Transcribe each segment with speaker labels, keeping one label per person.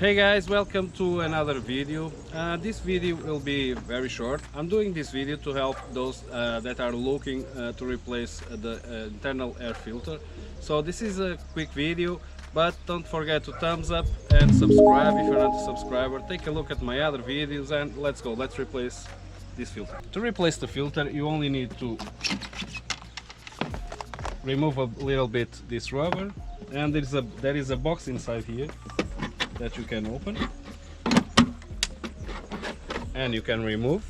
Speaker 1: Hey guys, welcome to another video. This video will be very short. I'm doing this video to help those that are looking to replace the internal air filter. So this is a quick video, but don't forget to thumbs up and subscribe if you're not a subscriber. Take a look at my other videos and let's go, let's replace this filter. To replace the filter you only need to remove a little bit this rubber, and there is a box inside here that you can open and you can remove,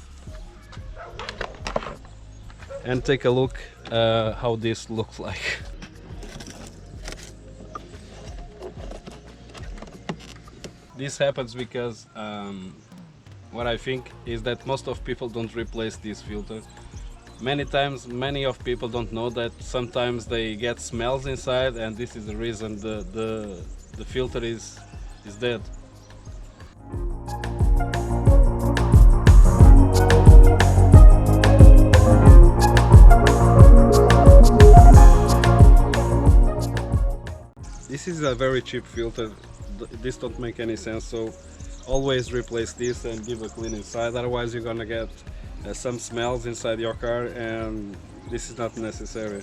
Speaker 1: and take a look how this looks like. This happens because what I think is that most of people don't replace this filter. Many times many of people don't know that sometimes they get smells inside, and this is the reason the filter is dead. This is a very cheap filter. This don't make any sense, so always replace this and give a clean inside, otherwise you're gonna get some smells inside your car, and this is not necessary.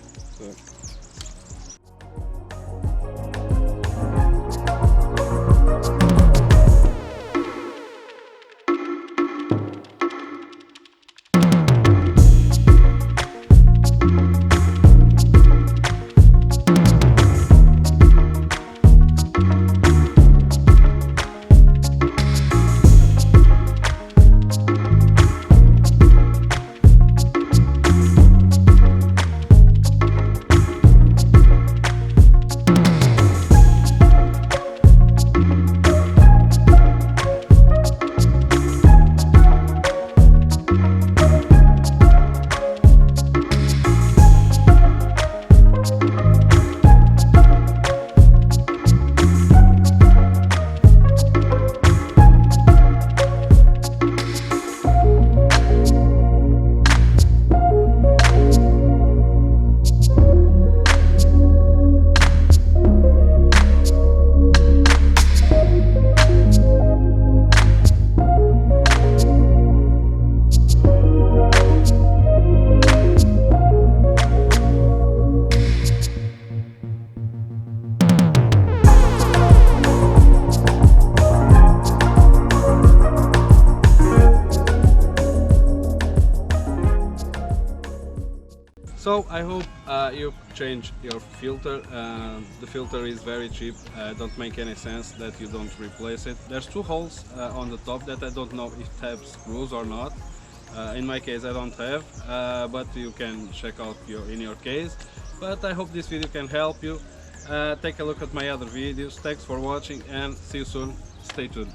Speaker 1: So I hope you change your filter. The filter is very cheap, don't make any sense that you don't replace it. There's two holes on the top that I don't know if have screws or not. In my case I don't have, but you can check out in your case. But I hope this video can help you. Take a look at my other videos. Thanks for watching and see you soon. Stay tuned.